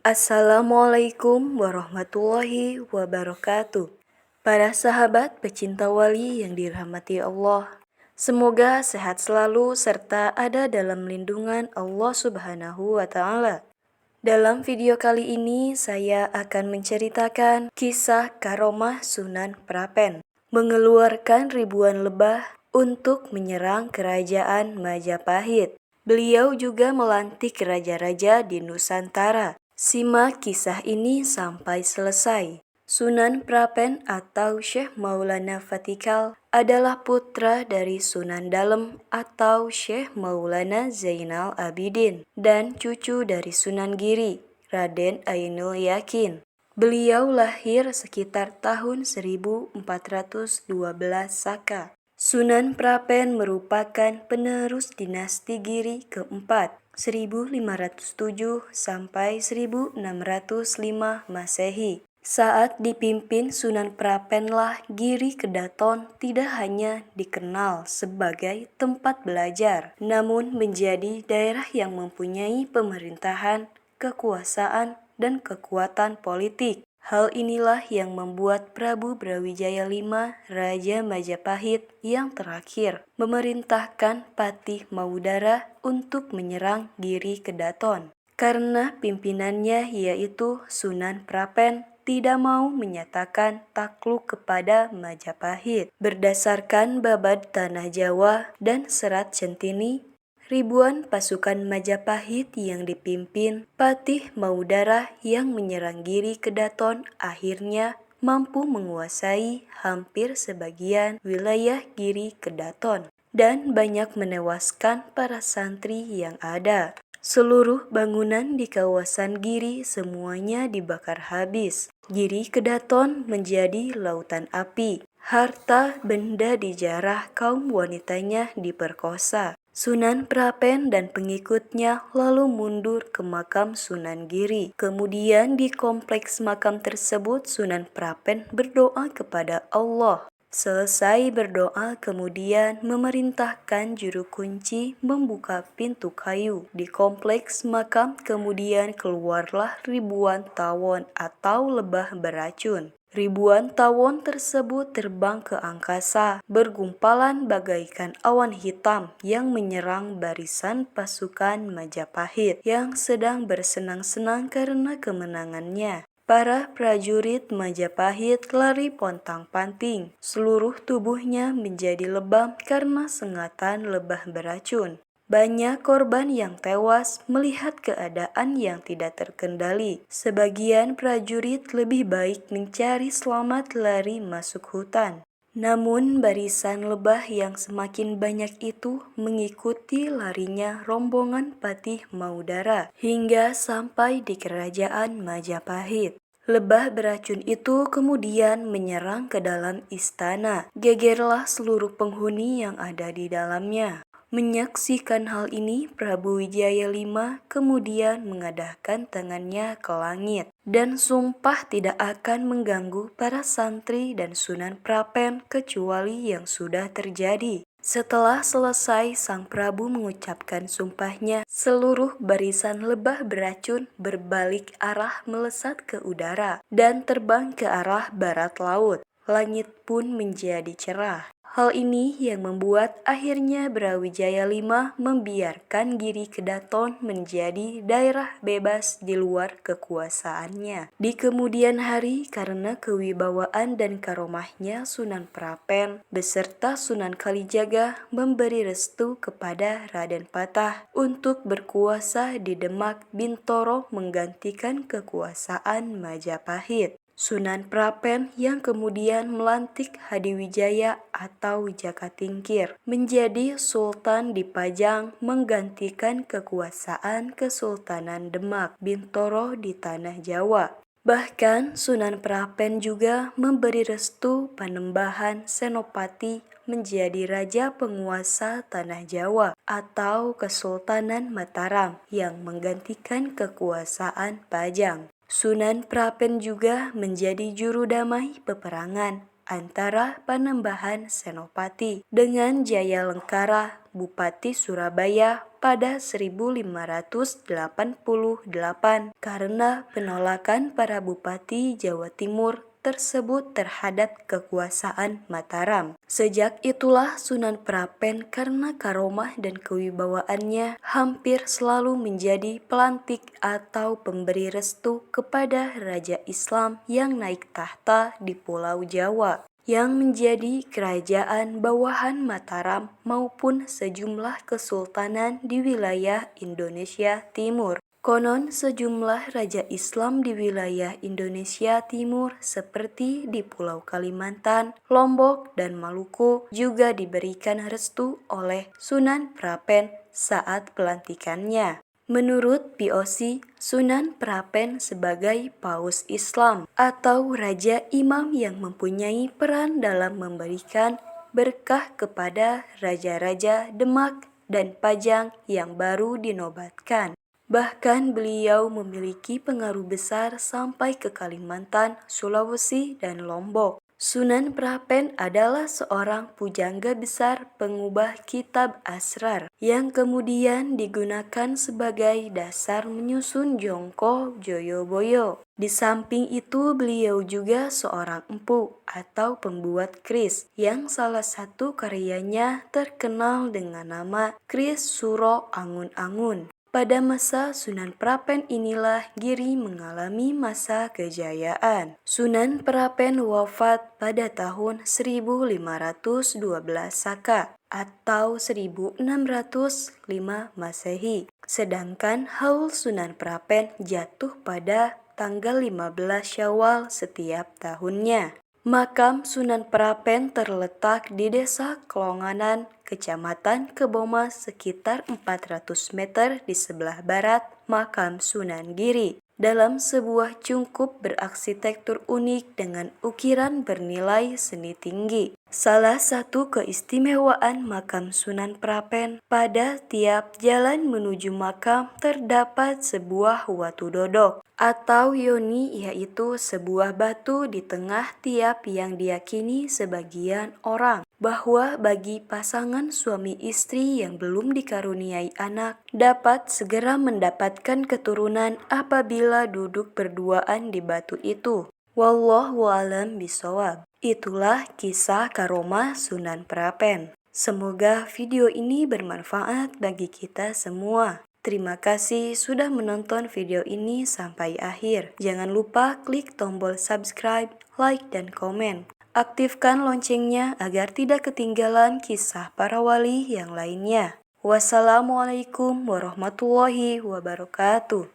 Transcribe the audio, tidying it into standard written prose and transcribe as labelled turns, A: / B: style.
A: Assalamualaikum warahmatullahi wabarakatuh. Para sahabat pecinta wali yang dirahmati Allah, semoga sehat selalu serta ada dalam lindungan Allah Subhanahu wa Ta'ala. Dalam video kali ini, saya akan menceritakan kisah karomah Sunan Prapen, mengeluarkan ribuan lebah untuk menyerang kerajaan Majapahit. Beliau juga melantik raja-raja di Nusantara. Simak kisah ini sampai selesai. Sunan Prapen atau Syekh Maulana Fatikal adalah putra dari Sunan Dalem atau Syekh Maulana Zainal Abidin dan cucu dari Sunan Giri, Raden Ainul Yakin. Beliau lahir sekitar tahun 1412 Saka. Sunan Prapen merupakan penerus dinasti Giri keempat 1507 sampai 1605 Masehi. Saat dipimpin Sunan Prapenlah Giri Kedaton tidak hanya dikenal sebagai tempat belajar, namun menjadi daerah yang mempunyai pemerintahan, kekuasaan, dan kekuatan politik. Hal inilah yang membuat Prabu Brawijaya V, Raja Majapahit yang terakhir, memerintahkan Patih Maudara untuk menyerang Giri Kedaton. Karena pimpinannya yaitu Sunan Prapen tidak mau menyatakan takluk kepada Majapahit. Berdasarkan Babad Tanah Jawa dan Serat Centini, ribuan pasukan Majapahit yang dipimpin Patih Maudara yang menyerang Giri Kedaton akhirnya mampu menguasai hampir sebagian wilayah Giri Kedaton dan banyak menewaskan para santri yang ada. Seluruh bangunan di kawasan Giri semuanya dibakar habis. Giri Kedaton menjadi lautan api. Harta benda dijarah, kaum wanitanya diperkosa. Sunan Prapen dan pengikutnya lalu mundur ke makam Sunan Giri. Kemudian di kompleks makam tersebut Sunan Prapen berdoa kepada Allah. Selesai berdoa, kemudian memerintahkan juru kunci membuka pintu kayu. Di kompleks makam kemudian keluarlah ribuan tawon atau lebah beracun. Ribuan tawon tersebut terbang ke angkasa, bergumpalan bagaikan awan hitam yang menyerang barisan pasukan Majapahit yang sedang bersenang-senang karena kemenangannya. Para prajurit Majapahit lari pontang-panting, seluruh tubuhnya menjadi lebam karena sengatan lebah beracun. Banyak korban yang tewas melihat keadaan yang tidak terkendali. Sebagian prajurit lebih baik mencari selamat lari masuk hutan. Namun barisan lebah yang semakin banyak itu mengikuti larinya rombongan Patih Maudara hingga sampai di kerajaan Majapahit. Lebah beracun itu kemudian menyerang ke dalam istana. Gegerlah seluruh penghuni yang ada di dalamnya. Menyaksikan hal ini, Prabu Wijaya V kemudian mengadahkan tangannya ke langit dan sumpah tidak akan mengganggu para santri dan Sunan Prapen kecuali yang sudah terjadi. Setelah selesai, sang Prabu mengucapkan sumpahnya, seluruh barisan lebah beracun berbalik arah melesat ke udara dan terbang ke arah barat laut. Langit pun menjadi cerah. Hal ini yang membuat akhirnya Brawijaya V membiarkan Giri Kedaton menjadi daerah bebas di luar kekuasaannya. Di kemudian hari, karena kewibawaan dan karomahnya, Sunan Prapen beserta Sunan Kalijaga memberi restu kepada Raden Patah untuk berkuasa di Demak Bintoro menggantikan kekuasaan Majapahit. Sunan Prapen yang kemudian melantik Hadiwijaya atau Jakatingkir menjadi Sultan di Pajang menggantikan kekuasaan Kesultanan Demak Bintoro di Tanah Jawa. Bahkan Sunan Prapen juga memberi restu Panembahan Senopati menjadi raja penguasa Tanah Jawa atau Kesultanan Mataram yang menggantikan kekuasaan Pajang. Sunan Prapen juga menjadi juru damai peperangan antara Panembahan Senopati dengan Jaya Lengkara Bupati Surabaya pada 1588 karena penolakan para bupati Jawa Timur tersebut terhadap kekuasaan Mataram. Sejak itulah Sunan Prapen karena karomah dan kewibawaannya hampir selalu menjadi pelantik atau pemberi restu kepada Raja Islam yang naik tahta di Pulau Jawa, yang menjadi kerajaan bawahan Mataram maupun sejumlah kesultanan di wilayah Indonesia Timur. Konon sejumlah raja Islam di wilayah Indonesia Timur seperti di Pulau Kalimantan, Lombok, dan Maluku juga diberikan restu oleh Sunan Prapen saat pelantikannya. Menurut POC, Sunan Prapen sebagai Paus Islam atau Raja Imam yang mempunyai peran dalam memberikan berkah kepada raja-raja Demak dan Pajang yang baru dinobatkan. Bahkan beliau memiliki pengaruh besar sampai ke Kalimantan, Sulawesi, dan Lombok. Sunan Prapen adalah seorang pujangga besar pengubah kitab Asrar yang kemudian digunakan sebagai dasar menyusun Jongko Joyoboyo. Di samping itu beliau juga seorang empu atau pembuat keris yang salah satu karyanya terkenal dengan nama Keris Suro Angun-Angun. Pada masa Sunan Prapen inilah Giri mengalami masa kejayaan. Sunan Prapen wafat pada tahun 1512 Saka atau 1605 Masehi. Sedangkan haul Sunan Prapen jatuh pada tanggal 15 Syawal setiap tahunnya. Makam Sunan Prapen terletak di Desa Kelonganan, Kecamatan Keboma sekitar 400 meter di sebelah barat makam Sunan Giri, dalam sebuah cungkup berarsitektur unik dengan ukiran bernilai seni tinggi. Salah satu keistimewaan makam Sunan Prapen, pada tiap jalan menuju makam terdapat sebuah watu dodok atau yoni, yaitu sebuah batu di tengah tiap yang diyakini sebagian orang bahwa bagi pasangan suami istri yang belum dikaruniai anak dapat segera mendapatkan keturunan apabila duduk berduaan di batu itu. Wallahu a'lam bishawab. Itulah kisah karomah Sunan Prapen. Semoga video ini bermanfaat bagi kita semua. Terima kasih sudah menonton video ini sampai akhir. Jangan lupa klik tombol subscribe, like, dan komen. Aktifkan loncengnya agar tidak ketinggalan kisah para wali yang lainnya. Wassalamualaikum warahmatullahi wabarakatuh.